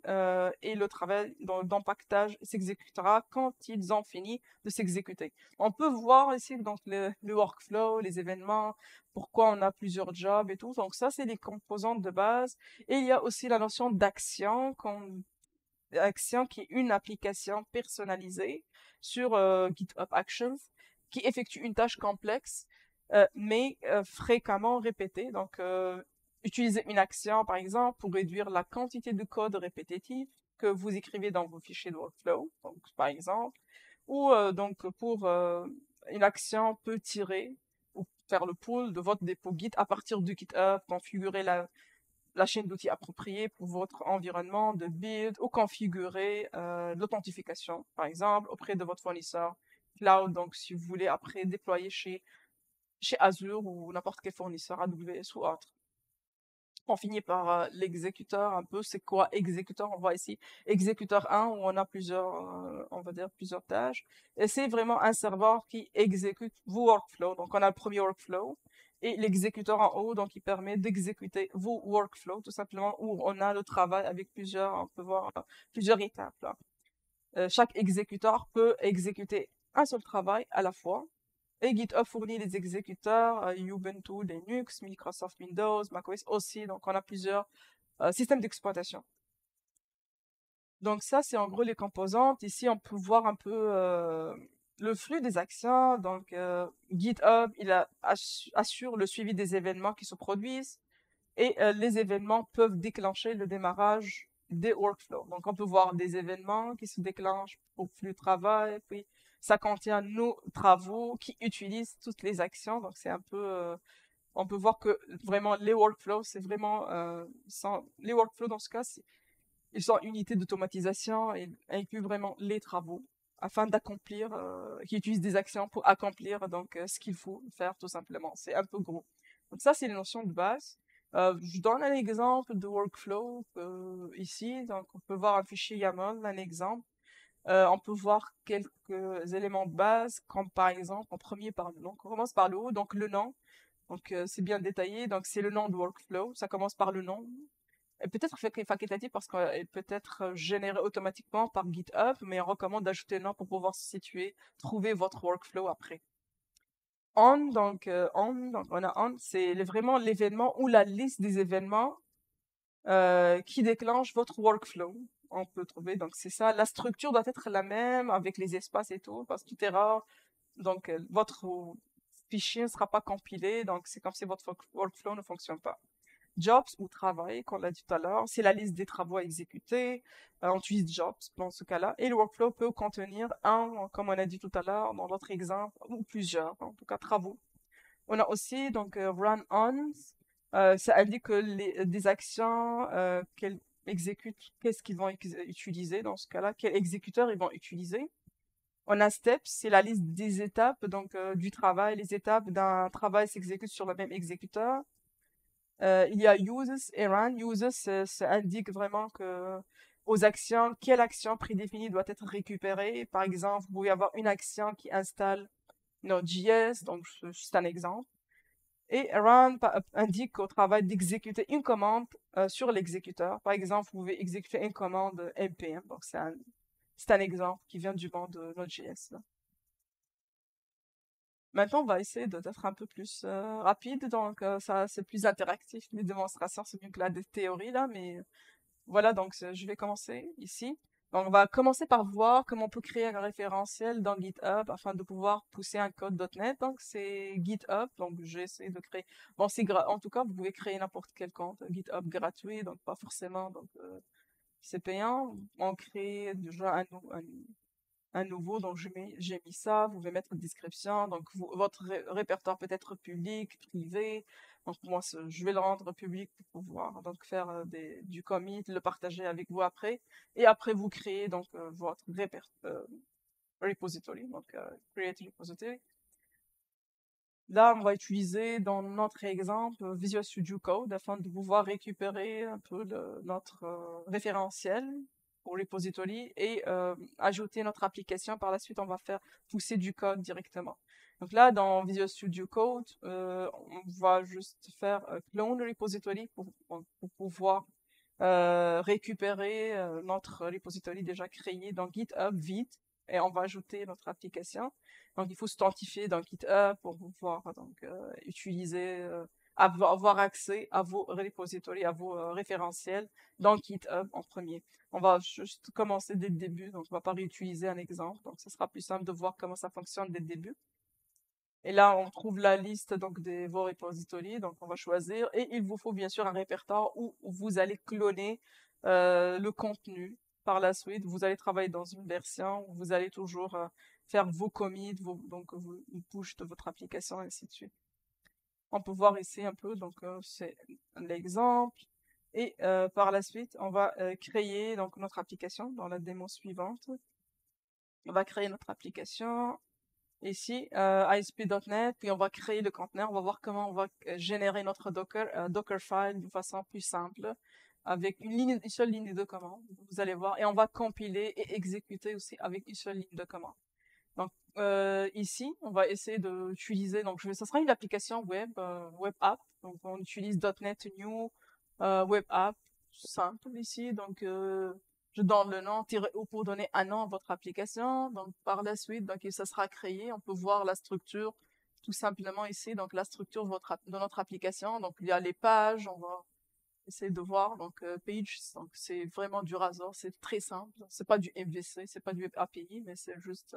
et le travail d'empactage s'exécutera quand ils ont fini de s'exécuter. On peut voir ici donc le workflow, les événements, pourquoi on a plusieurs jobs et tout. Donc ça, c'est les composantes de base. Et il y a aussi la notion d'action, action qui est une application personnalisée sur GitHub Actions qui effectue une tâche complexe mais fréquemment répétée. Donc, utilisez une action, par exemple, pour réduire la quantité de code répétitif que vous écrivez dans vos fichiers de workflow, donc, par exemple, ou donc pour une action peut tirer ou faire le pull de votre dépôt Git à partir du GitHub, configurer la chaîne d'outils appropriée pour votre environnement de build ou configurer l'authentification, par exemple, auprès de votre fournisseur cloud. Donc, si vous voulez après déployer chez Azure ou n'importe quel fournisseur AWS ou autre. On finit par l'exécuteur un peu. C'est quoi exécuteur? On voit ici exécuteur 1 où on a plusieurs, on va dire plusieurs tâches. Et c'est vraiment un serveur qui exécute vos workflows. Donc, on a le premier workflow et l'exécuteur en haut, donc il permet d'exécuter vos workflows, tout simplement, où on a le travail avec plusieurs, on peut voir plusieurs étapes, là. Chaque exécuteur peut exécuter un seul travail à la fois. Et GitHub fournit les exécuteurs Ubuntu, Linux, Microsoft Windows, macOS aussi. Donc, on a plusieurs systèmes d'exploitation. Donc, ça, c'est en gros les composantes. Ici, on peut voir un peu le flux des actions. Donc, GitHub, assure le suivi des événements qui se produisent et les événements peuvent déclencher le démarrage des workflows. Donc, on peut voir des événements qui se déclenchent au flux de travail, puis ça contient nos travaux qui utilisent toutes les actions. Donc, c'est un peu, on peut voir que vraiment les workflows, c'est vraiment, les workflows dans ce cas, ils sont unités d'automatisation et incluent vraiment les travaux afin d'accomplir, qui utilisent des actions pour accomplir donc ce qu'il faut faire tout simplement. C'est un peu gros. Donc ça, c'est les notions de base. Je donne un exemple de workflow ici. Donc on peut voir un fichier YAML, un exemple. On peut voir quelques éléments de base, comme par exemple, en premier par le nom. On commence par le haut, donc le nom. Donc c'est bien détaillé. Donc c'est le nom de workflow. Ça commence par le nom. Et peut-être facultatif parce qu'elle peut être générée automatiquement par GitHub, mais on recommande d'ajouter le nom pour pouvoir se situer, trouver votre workflow après. Donc on a on, c'est vraiment l'événement ou la liste des événements qui déclenche votre workflow. On peut trouver, donc c'est ça. La structure doit être la même avec les espaces et tout, parce que tout est rare. Donc votre fichier ne sera pas compilé, donc c'est comme si votre workflow ne fonctionne pas. Jobs ou travail, qu'on l'a dit tout à l'heure, c'est la liste des travaux à exécuter. On utilise jobs dans ce cas-là. Et le workflow peut contenir un, comme on a dit tout à l'heure dans l'autre exemple, ou plusieurs, en tout cas travaux. On a aussi donc run-ons. Ça indique que des actions qu'elles exécutent, qu'est-ce qu'ils vont utiliser dans ce cas-là, quel exécuteur ils vont utiliser. On a steps, c'est la liste des étapes donc du travail. Les étapes d'un travail s'exécutent sur le même exécuteur. Il y a uses et run. Uses, ça indique vraiment que aux actions, quelle action prédéfinie doit être récupérée. Par exemple, vous pouvez avoir une action qui installe Node.js, donc c'est juste un exemple. Et run indique au travail d'exécuter une commande sur l'exécuteur. Par exemple, vous pouvez exécuter une commande npm. Donc c'est un exemple qui vient du banc de Node.js. Là. Maintenant, on va essayer d'être un peu plus rapide, donc ça c'est plus interactif. Les démonstrations, c'est mieux que la théorie là, mais voilà, donc je vais commencer ici. Donc, on va commencer par voir comment on peut créer un référentiel dans GitHub afin de pouvoir pousser un code .NET. Donc, c'est GitHub. Donc, j'ai essayé de créer. Bon, en tout cas, vous pouvez créer n'importe quel compte GitHub gratuit, donc pas forcément. Donc, c'est payant. On crée déjà un nouveau, donc j'ai mis ça, vous pouvez mettre une description, donc votre répertoire peut être public, privé, donc moi je vais le rendre public pour pouvoir donc faire du commit, le partager avec vous après, et après vous créez donc votre repository, donc create repository. Là, on va utiliser dans notre exemple Visual Studio Code afin de pouvoir récupérer un peu notre référentiel pour repository et ajouter notre application. Par la suite, on va faire pousser du code directement. Donc là, dans Visual Studio Code, on va juste faire clone repository pour pouvoir récupérer notre repository déjà créé dans GitHub vite et on va ajouter notre application. Donc, il faut s'identifier dans GitHub pour pouvoir donc utiliser, avoir accès à vos repositories, à vos référentiels dans GitHub en premier. On va juste commencer dès le début, donc on va pas réutiliser un exemple. Donc, ce sera plus simple de voir comment ça fonctionne dès le début. Et là, on trouve la liste donc de vos repositories. Donc, on va choisir. Et il vous faut bien sûr un répertoire où vous allez cloner le contenu. Par la suite, vous allez travailler dans une version où vous allez toujours faire vos commits, donc vos push de votre application, et ainsi de suite. On peut voir ici un peu, donc c'est l'exemple. Et par la suite, on va créer donc notre application dans la démo suivante. On va créer notre application ici, ASP.NET, puis on va créer le conteneur, on va voir comment on va générer notre Dockerfile de façon plus simple, avec une seule ligne de commande, vous allez voir, et on va compiler et exécuter aussi avec une seule ligne de commande. Donc ici, on va essayer d'utiliser, donc ça sera une application web app, donc on utilise .NET New Web App, simple ici, donc je donne le nom, -o pour donner un nom à votre application. Donc, par la suite, donc, ça sera créé. On peut voir la structure tout simplement ici. Donc, la structure de notre application. Donc, il y a les pages. On va essayer de voir. Donc, page. Donc, c'est vraiment du Razor. C'est très simple. C'est pas du MVC, c'est pas du Web API, mais c'est juste,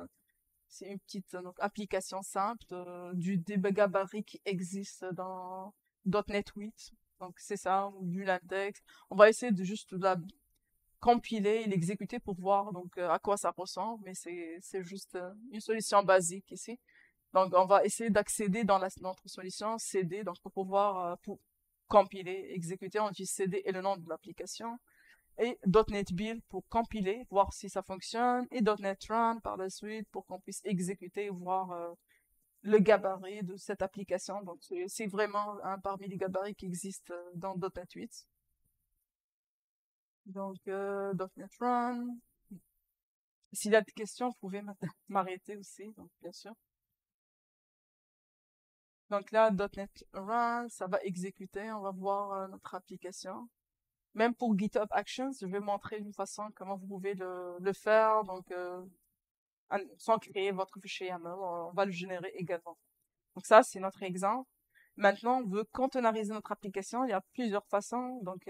c'est une petite donc, application simple des gabarits qui existent dans .NET 8. Donc, c'est ça, ou du latex. On va essayer de juste la compiler et l'exécuter pour voir donc à quoi ça ressemble, mais c'est juste une solution basique ici. Donc on va essayer d'accéder dans notre solution CD donc pour pouvoir pour compiler, exécuter, on utilise CD et le nom de l'application et .NET Build pour compiler, voir si ça fonctionne et .NET Run par la suite pour qu'on puisse exécuter, voir le gabarit de cette application. Donc c'est vraiment un parmi les gabarits qui existent dans .NET 8. Donc, .NET Run. S'il y a des questions, vous pouvez m'arrêter aussi, donc bien sûr. Donc là, .NET Run, ça va exécuter, on va voir notre application. Même pour GitHub Actions, je vais montrer une façon comment vous pouvez le faire, donc sans créer votre fichier YAML, on va le générer également. Donc ça, c'est notre exemple. Maintenant, on veut containeriser notre application, il y a plusieurs façons, donc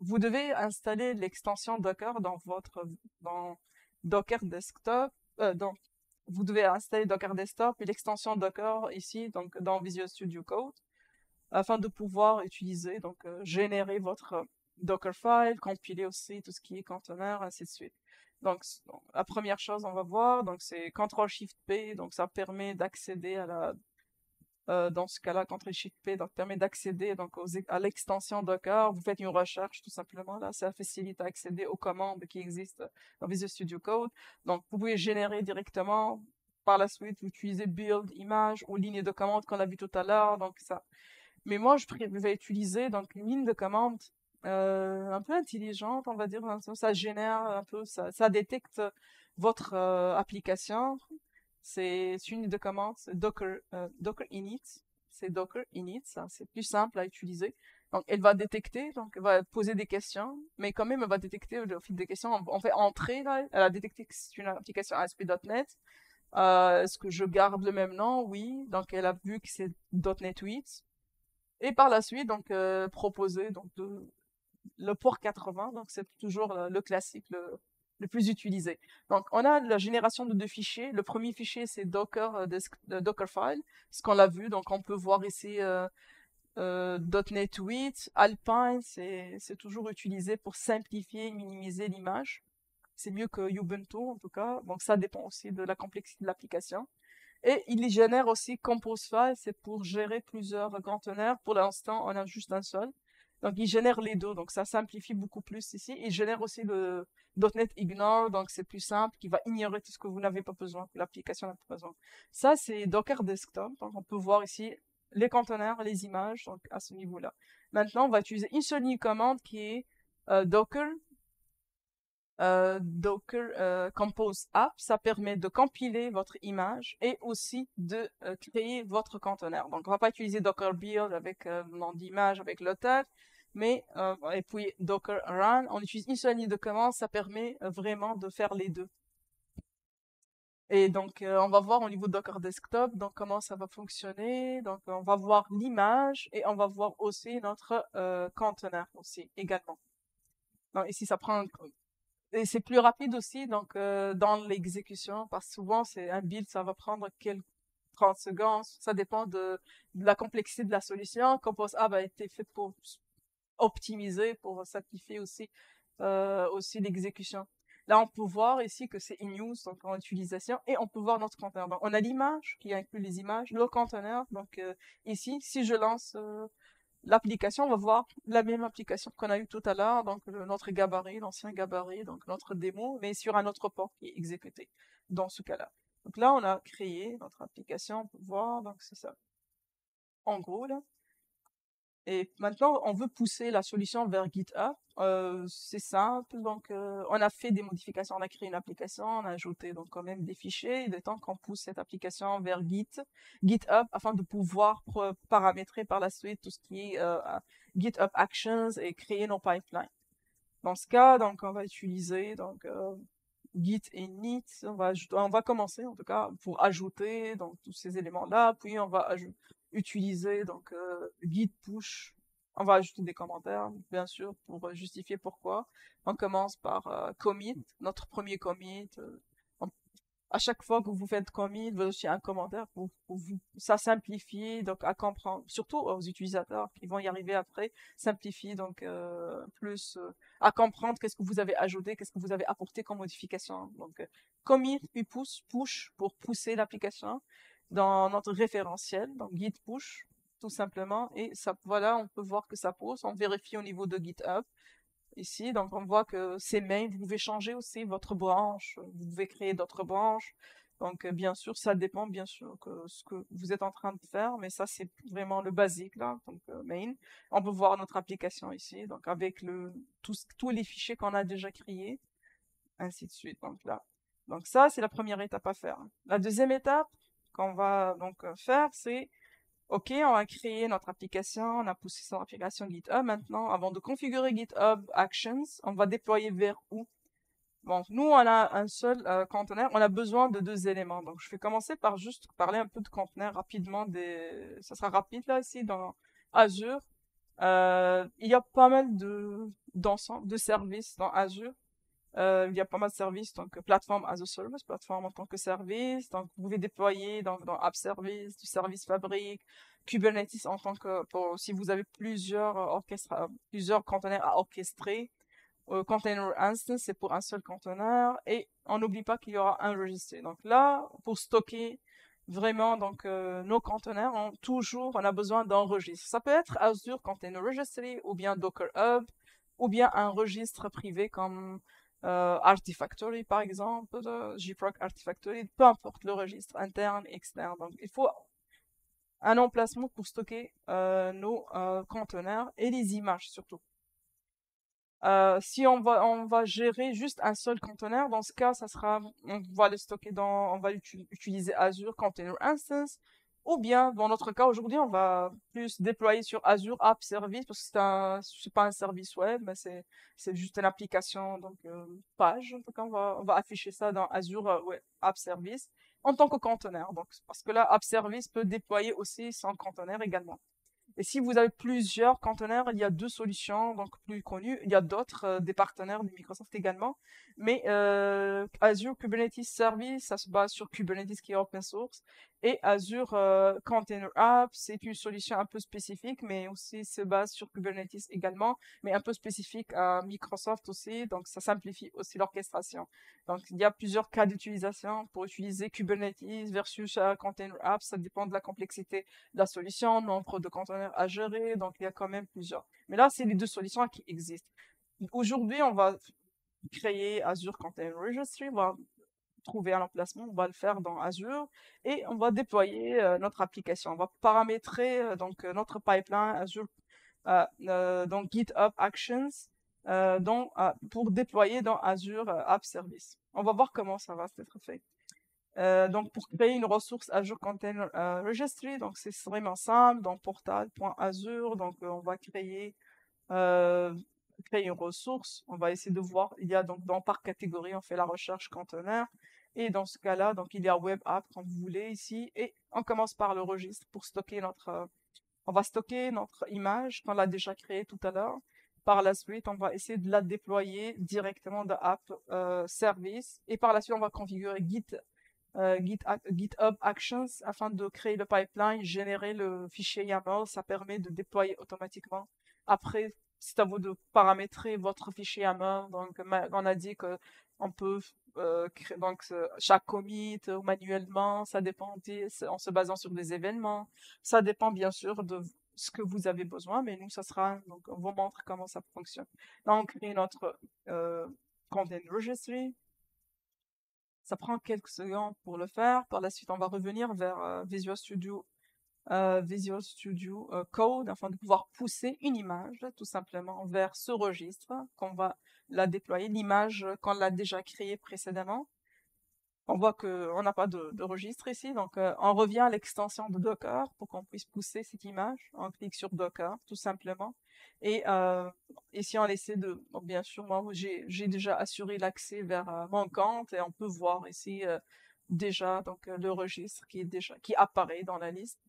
vous devez installer l'extension Docker dans Docker Desktop. Donc, vous devez installer Docker Desktop et l'extension Docker ici, donc dans Visual Studio Code. afin de pouvoir utiliser, donc générer votre Dockerfile, compiler aussi tout ce qui est conteneur, ainsi de suite. Donc, la première chose, on va voir, donc c'est CTRL-SHIFT-P, donc ça permet d'accéder à dans ce cas-là, CTRL-SHIFT-P, donc permet d'accéder donc à l'extension Docker. Vous faites une recherche tout simplement là, ça facilite à accéder aux commandes qui existent dans Visual Studio Code. Donc, vous pouvez générer directement. Par la suite, vous utilisez build, image ou ligne de commande qu'on a vu tout à l'heure, donc ça. Mais moi, je vais utiliser donc une ligne de commande un peu intelligente, on va dire. Ça génère un peu, ça détecte votre application. C'est une ligne de commande, c'est Docker init. C'est Docker init, ça, c'est plus simple à utiliser. Donc, elle va détecter, donc elle va poser des questions, mais quand même, elle va détecter au fil des questions. On fait entrer, là, elle a détecté que c'est une application ASP.NET. Est-ce que je garde le même nom? Oui. Donc, elle a vu que c'est .NET 8. Et par la suite, donc, proposer donc, le port 80, donc c'est toujours le classique, le plus utilisé. Donc, on a la génération de deux fichiers. Le premier fichier, c'est Dockerfile, ce qu'on a vu. Donc, on peut voir ici .NET 8, Alpine, c'est toujours utilisé pour simplifier et minimiser l'image. C'est mieux que Ubuntu, en tout cas. Donc, ça dépend aussi de la complexité de l'application. Et il génère aussi ComposeFile, c'est pour gérer plusieurs conteneurs. Pour l'instant, on a juste un seul. Donc, il génère les deux, donc ça simplifie beaucoup plus ici. Il génère aussi le .NET Ignore, donc c'est plus simple, qui va ignorer tout ce que vous n'avez pas besoin, que l'application n'a pas besoin. Ça, c'est Docker Desktop, donc on peut voir ici les conteneurs, les images, donc à ce niveau-là. Maintenant, on va utiliser une seule ligne commande qui est Docker Docker Compose App, ça permet de compiler votre image et aussi de créer votre conteneur. Donc, on va pas utiliser Docker Build avec le nom d'image, avec le tag, mais et puis Docker Run, on utilise une seule ligne de commande, ça permet vraiment de faire les deux. Et donc, on va voir au niveau de Docker Desktop, donc comment ça va fonctionner. Donc, on va voir l'image et on va voir aussi notre conteneur aussi également. Donc, ici, ça prend et c'est plus rapide aussi, donc dans l'exécution, parce que souvent c'est un build, ça va prendre quelques 30 secondes, ça dépend de la complexité de la solution. Compose A a été fait pour optimiser, pour simplifier aussi l'exécution. Là, on peut voir ici que c'est in use, donc en utilisation, et on peut voir notre conteneur. Donc, on a l'image qui inclut les images, le conteneur. Donc ici, si je lance l'application, on va voir la même application qu'on a eu tout à l'heure, donc notre gabarit, l'ancien gabarit, donc notre démo, mais sur un autre port qui est exécuté dans ce cas-là. Donc là, on a créé notre application, on peut voir, donc c'est ça. En gros, là. Et maintenant, on veut pousser la solution vers GitHub. C'est simple, donc on a fait des modifications, on a créé une application, on a ajouté donc quand même des fichiers, il est temps qu'on pousse cette application vers GitHub afin de pouvoir paramétrer par la suite tout ce qui est GitHub Actions et créer nos pipelines. Dans ce cas, donc on va utiliser donc Git init, on va commencer en tout cas pour ajouter donc tous ces éléments-là, puis on va utiliser donc Git push. On va ajouter des commentaires, bien sûr, pour justifier pourquoi. On commence par commit, notre premier commit. À chaque fois que vous faites commit, vous aussi un commentaire pour vous. Ça simplifie donc à comprendre, surtout aux utilisateurs qui vont y arriver après, simplifie donc plus à comprendre qu'est-ce que vous avez ajouté, qu'est-ce que vous avez apporté comme modification. Donc commit puis push pour pousser l'application dans notre référentiel, donc git push tout simplement, et ça voilà, on peut voir que ça pousse. On vérifie au niveau de GitHub ici. Donc, on voit que c'est main. Vous pouvez changer aussi votre branche. Vous pouvez créer d'autres branches. Donc, bien sûr, ça dépend, bien sûr, que ce que vous êtes en train de faire. Mais ça, c'est vraiment le basique, là. Donc, main. On peut voir notre application ici. Donc, avec tous les fichiers qu'on a déjà créés. Ainsi de suite. Donc, là. Donc, ça, c'est la première étape à faire. La deuxième étape qu'on va donc faire, c'est OK, on a créé notre application, on a poussé son application GitHub. Maintenant, avant de configurer GitHub Actions, on va déployer vers où? Bon, nous, on a un seul conteneur, on a besoin de deux éléments. Donc, je vais commencer par juste parler un peu de conteneur rapidement. Ça sera rapide là, ici, dans Azure. Il y a pas mal de services dans Azure. Il y a pas mal de services, donc plateforme as a service, plateforme en tant que service. Donc vous pouvez déployer dans App Service, du service fabrique, Kubernetes en tant que si vous avez plusieurs conteneurs à orchestrer. Container instance, c'est pour un seul conteneur. Et on n'oublie pas qu'il y aura un registre. Donc là, pour stocker vraiment nos conteneurs, on a besoin d'un registre. Ça peut être Azure Container Registry ou bien Docker Hub ou bien un registre privé comme Artifactory par exemple, JFrog Artifactory, peu importe le registre interne, externe. Donc il faut un emplacement pour stocker nos conteneurs et les images surtout. Si on va gérer juste un seul conteneur, dans ce cas, on va le stocker on va utiliser Azure Container Instance, ou bien, dans notre cas aujourd'hui, on va plus déployer sur Azure App Service, parce que c'est pas un service web, mais c'est juste une application, donc, page. Donc, on va afficher ça dans Azure App Service en tant que conteneur. Donc, parce que là, App Service peut déployer aussi son conteneur également. Et si vous avez plusieurs conteneurs, il y a deux solutions, donc plus connues. Il y a d'autres, des partenaires de Microsoft également. Mais Azure Kubernetes Service, ça se base sur Kubernetes qui est open source. Et Azure Container App, c'est une solution un peu spécifique, mais aussi se base sur Kubernetes également, mais un peu spécifique à Microsoft aussi. Donc ça simplifie aussi l'orchestration. Donc il y a plusieurs cas d'utilisation pour utiliser Kubernetes versus Container App. Ça dépend de la complexité de la solution, nombre de conteneurs à gérer, donc il y a quand même plusieurs. Mais là, c'est les deux solutions qui existent. Aujourd'hui, on va créer Azure Container Registry, on va trouver un emplacement, on va le faire dans Azure et on va déployer notre application. On va paramétrer notre pipeline Azure, donc GitHub Actions, pour déployer dans Azure App Service. On va voir comment ça va être fait. Donc, pour créer une ressource Azure Container Registry, donc c'est vraiment simple, dans portal.azure, donc on va créer une ressource, on va essayer de voir, il y a donc par catégorie, on fait la recherche conteneur, et dans ce cas-là, donc il y a web app comme vous voulez ici, et on commence par le registre pour stocker on va stocker notre image qu'on a déjà créée tout à l'heure. Par la suite, on va essayer de la déployer directement de App Service, et par la suite, on va configurer GitHub Actions afin de créer le pipeline, générer le fichier YAML. Ça permet de déployer automatiquement. Après, c'est à vous de paramétrer votre fichier YAML. Donc, on a dit que on peut créer chaque commit manuellement. Ça dépend en se basant sur des événements. Ça dépend bien sûr de ce que vous avez besoin, mais nous, ça sera, donc, on vous montre comment ça fonctionne. Donc, on crée notre content registry. Ça prend quelques secondes pour le faire. Par la suite, on va revenir vers Visual Studio Code afin de pouvoir pousser une image tout simplement vers ce registre qu'on va la déployer, l'image qu'on l'a déjà créée précédemment. On voit qu'on n'a pas de registre ici, donc on revient à l'extension de Docker pour qu'on puisse pousser cette image. On clique sur Docker tout simplement. Et ici, on essaie bon, bien sûr, moi, j'ai déjà assuré l'accès vers mon compte et on peut voir ici déjà le registre qui apparaît dans la liste.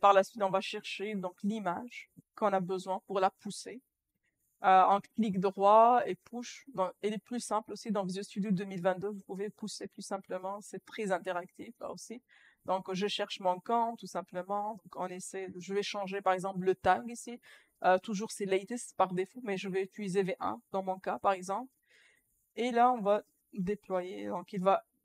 Par la suite, on va chercher donc l'image qu'on a besoin pour la pousser. En clic droit et push. Elle est plus simple aussi dans Visual Studio 2022. Vous pouvez pousser plus simplement. C'est très interactif là aussi. Donc, je cherche mon camp tout simplement. Donc, je vais changer par exemple le tag ici. Toujours c'est latest par défaut, mais je vais utiliser V1 dans mon cas par exemple. Et là, on va déployer. Donc,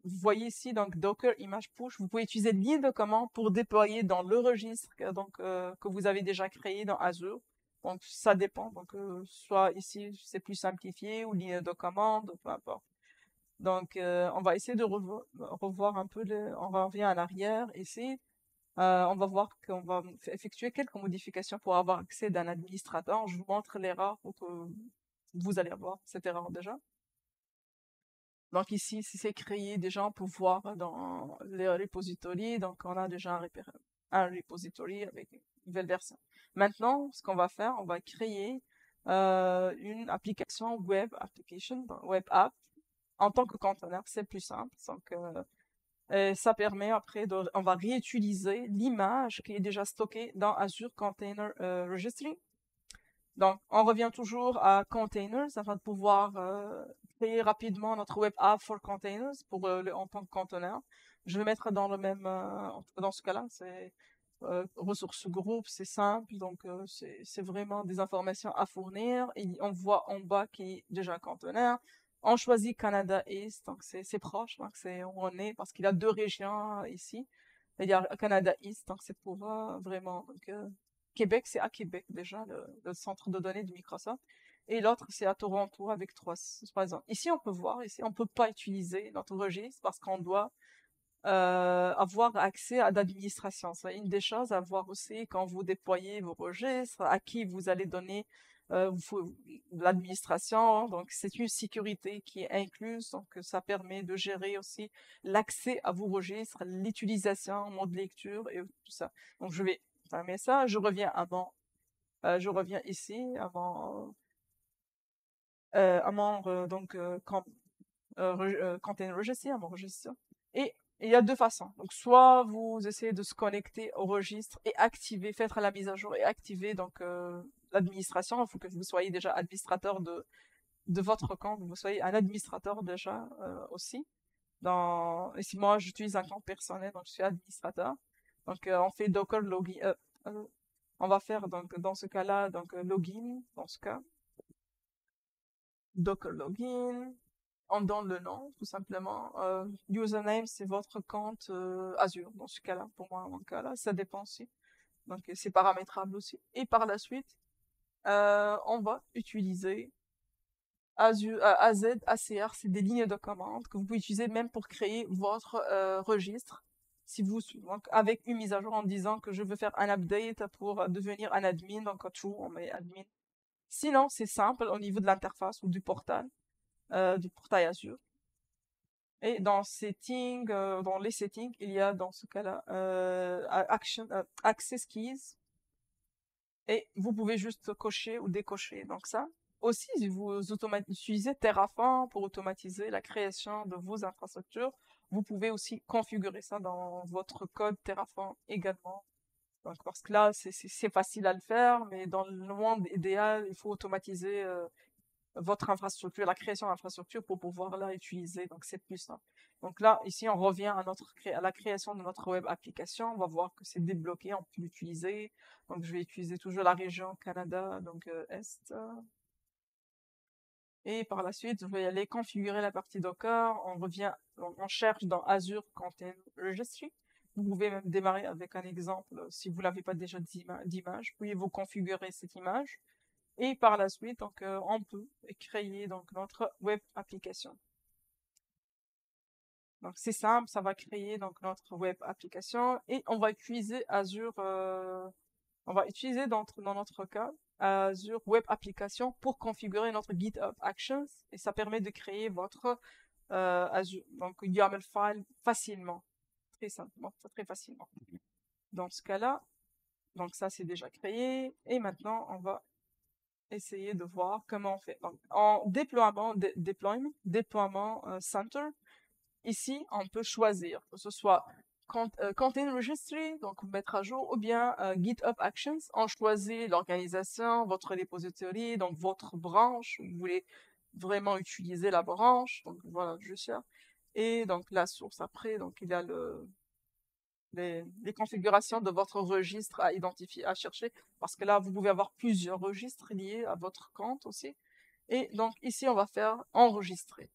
vous voyez ici, donc Docker Image Push. Vous pouvez utiliser ligne de commande pour déployer dans le registre que vous avez déjà créé dans Azure. Donc, ça dépend. Donc, soit ici, c'est plus simplifié ou ligne de commande, peu importe. Donc, on va essayer de revoir un peu, on revient à l'arrière ici. On va voir qu'on va effectuer quelques modifications pour avoir accès d'un administrateur. Je vous montre l'erreur pour que vous allez voir cette erreur déjà. Donc ici, si c'est créé déjà, on peut voir dans les repositories. Donc on a déjà un repository avec une nouvelle version. Maintenant, ce qu'on va faire, on va créer une application web app en tant que conteneur. C'est plus simple. Donc ça permet après on va réutiliser l'image qui est déjà stockée dans Azure Container Registry. Donc, on revient toujours à Containers afin de pouvoir créer rapidement notre web app for containers en tant que conteneur. Je vais mettre dans le même, en tout cas dans ce cas-là, c'est ressources groupes, c'est simple, donc c'est vraiment des informations à fournir. Et on voit en bas qui est déjà un conteneur. On choisit Canada East, donc c'est proche, donc c'est où on est, parce qu'il y a deux régions ici. Il y a Canada East, donc c'est pour vraiment. Donc, Québec, c'est à Québec déjà, le centre de données de Microsoft. Et l'autre, c'est à Toronto avec trois ans. Ici, on peut voir, ici, on peut pas utiliser notre registre parce qu'on doit avoir accès à l'administration. C'est une des choses à voir aussi quand vous déployez vos registres, à qui vous allez donner l'administration. Donc, c'est une sécurité qui est incluse. Donc, ça permet de gérer aussi l'accès à vos registres, l'utilisation, mode lecture et tout ça. Donc, je vais fermer ça. Je reviens ici donc, container registry, à mon registre. Et il y a deux façons. Donc, soit vous essayez de se connecter au registre et activer, faire la mise à jour et activer donc l'administration. Il faut que vous soyez déjà administrateur de votre compte, vous soyez un administrateur déjà aussi. Ici, moi, j'utilise un compte personnel, donc je suis administrateur. Donc, on fait Docker login. On va faire donc dans ce cas-là donc login dans ce cas. Docker login. On donne le nom, tout simplement. Username, c'est votre compte Azure, dans ce cas-là. Pour moi, dans mon cas-là, ça dépend aussi. Donc, c'est paramétrable aussi. Et par la suite, on va utiliser Azure, AZ, ACR, c'est des lignes de commande que vous pouvez utiliser même pour créer votre registre. Si vous, donc, avec une mise à jour en disant que je veux faire un update pour devenir un admin, donc true, on met admin. Sinon, c'est simple au niveau de l'interface ou du portail Azure. Et dans les settings, il y a dans ce cas-là Access Keys. Et vous pouvez juste cocher ou décocher. Donc ça, aussi, si vous utilisez Terraform pour automatiser la création de vos infrastructures, vous pouvez aussi configurer ça dans votre code Terraform également. Donc, parce que là, c'est facile à le faire, mais dans le monde idéal, il faut automatiser votre infrastructure, la création d'infrastructure pour pouvoir la utiliser. Donc, c'est plus simple. Donc là, ici, on revient à la création de notre web application. On va voir que c'est débloqué, on peut l'utiliser. Donc, je vais utiliser toujours la région Canada, donc Est. Et par la suite, je vais aller configurer la partie Docker. On cherche dans Azure Container Registry. Vous pouvez même démarrer avec un exemple si vous n'avez pas déjà d'image. Puis vous configurer cette image. Et par la suite, donc, on peut créer donc notre web application. Donc c'est simple, ça va créer donc notre web application et on va utiliser Azure. On va utiliser dans notre cas Azure Web Application pour configurer notre GitHub Actions et ça permet de créer votre Azure donc YAML file facilement, très simplement, très facilement. Dans ce cas-là, donc ça c'est déjà créé et maintenant on va essayer de voir comment on fait. Donc, en déploiement center, ici, on peut choisir que ce soit Container Registry, donc mettre à jour, ou bien GitHub Actions. On choisit l'organisation, votre repository, donc votre branche. Vous voulez vraiment utiliser la branche. Donc voilà, je cherche. Et donc la source après, donc il y a les configurations de votre registre à identifier, à chercher, parce que là, vous pouvez avoir plusieurs registres liés à votre compte aussi. Et donc, ici, on va faire enregistrer.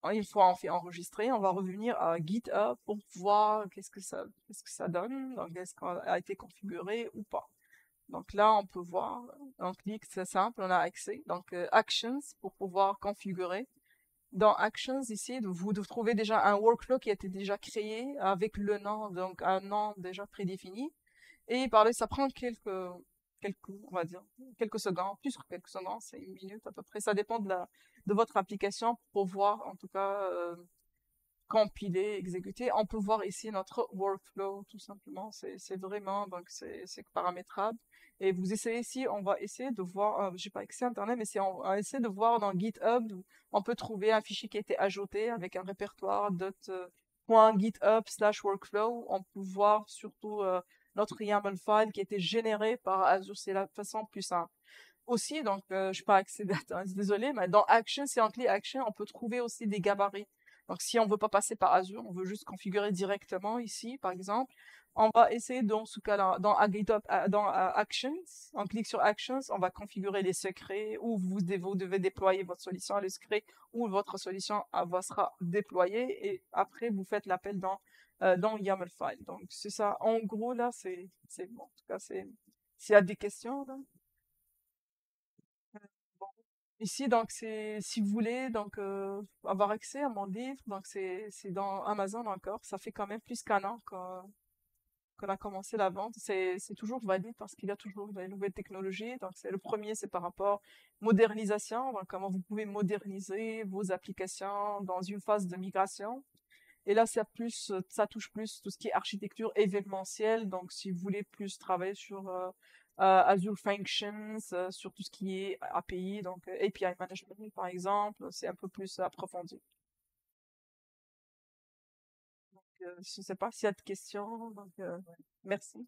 Une fois on fait enregistrer, on va revenir à GitHub pour voir qu'est-ce que ça donne, donc est-ce qu'on a été configuré ou pas. Donc là, on peut voir, on clique, c'est simple, on a accès. Donc, Actions pour pouvoir configurer. Dans Actions, ici, vous trouvez déjà un workflow qui a été déjà créé avec le nom, donc un nom déjà prédéfini. Et par là, ça prend on va dire, quelques secondes, plus que quelques secondes, c'est une minute à peu près. Ça dépend de votre application pour pouvoir, en tout cas, compiler, exécuter. On peut voir ici notre workflow, tout simplement. C'est vraiment, donc c'est paramétrable. Et vous essayez ici, on va essayer de voir, j'ai pas accès à Internet, mais on va essayer de voir dans GitHub, on peut trouver un fichier qui a été ajouté avec un répertoire .github/workflow. On peut voir surtout notre YAML file qui a été généré par Azure. C'est la façon plus simple. aussi, donc je n'ai pas accédé à désolé, mais dans Action, c'est en clé Action, on peut trouver aussi des gabarits. Donc si on veut pas passer par Azure, on veut juste configurer directement ici, par exemple, on va essayer dans ce cas-là, dans GitHub, dans Actions, on clique sur Actions, on va configurer les secrets où vous devez déployer votre solution, le secret où votre solution sera déployée et après vous faites l'appel dans YAML file. Donc c'est ça. En gros là, c'est bon. En tout cas, c'est s'il y a des questions là. Bon. Ici, donc, c'est, si vous voulez, donc, avoir accès à mon livre, donc, c'est dans Amazon encore. Ça fait quand même plus qu'un an qu'on a commencé la vente. C'est toujours valide parce qu'il y a toujours des nouvelles technologies. Donc, c'est le premier, c'est par rapport modernisation. Donc, comment vous pouvez moderniser vos applications dans une phase de migration. Et là, ça touche plus tout ce qui est architecture événementielle. Donc, si vous voulez plus travailler sur Azure Functions, sur tout ce qui est API, donc API Management, par exemple, c'est un peu plus approfondi. Je ne sais pas s'il y a de questions. Donc, merci.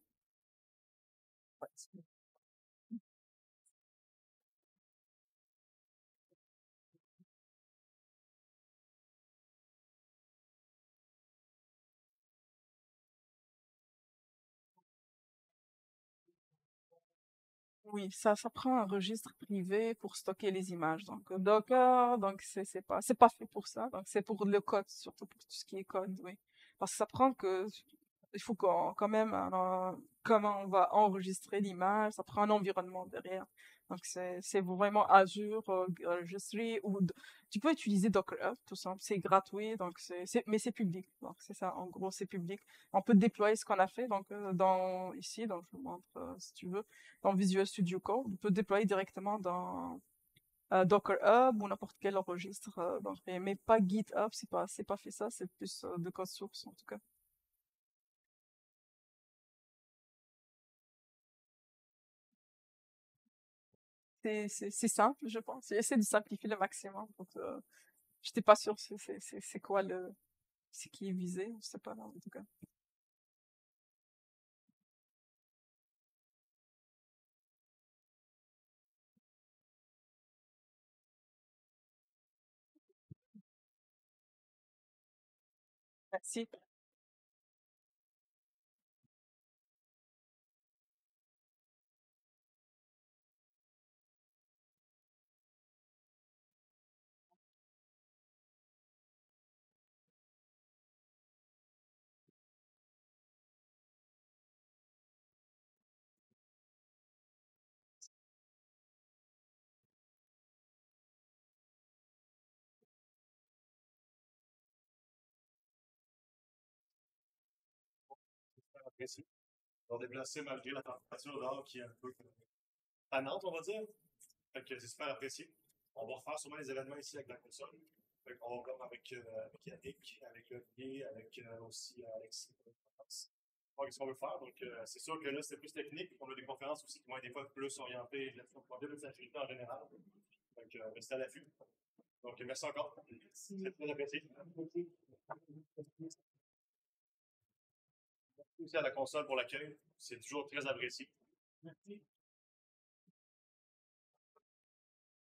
Oui, ça prend un registre privé pour stocker les images. Donc, Docker, donc c'est pas fait pour ça. Donc, c'est pour le code, surtout pour tout ce qui est code, oui. Parce que ça prend que, il faut quand même, comment on va enregistrer l'image, ça prend un environnement derrière. Donc, c'est vraiment Azure, Registry, tu peux utiliser Docker Hub, tout simple. C'est gratuit, donc mais c'est public. Donc, c'est ça, en gros, c'est public. On peut déployer ce qu'on a fait, donc, ici, donc, je vous montre, si tu veux dans Visual Studio Code, on peut déployer directement dans Docker Hub ou n'importe quel registre. Mais pas GitHub, c'est pas fait ça, c'est plus de code source en tout cas. C'est simple, je pense. J'essaie de simplifier le maximum. Donc, j'étais pas sûre c'est quoi ce qui est visé, je sais pas, non, en tout cas. Merci. Apprécié. On est déplacé malgré la température dehors qui est un peu tannante, on va dire. Fait que c'est super apprécié. On va refaire sûrement les événements ici avec la console. Fait qu'on va voir avec Yannick, avec Olivier, avec aussi Alexis. Voir ce qu'on veut faire. Donc, c'est sûr que là, c'est plus technique. On a des conférences aussi qui vont être des fois plus orientées là-dessus. On va de sécurité en général. Donc, restez à l'affût. Donc, merci encore. C'est très apprécié. Merci aussi à la console pour l'accueil. C'est toujours très apprécié.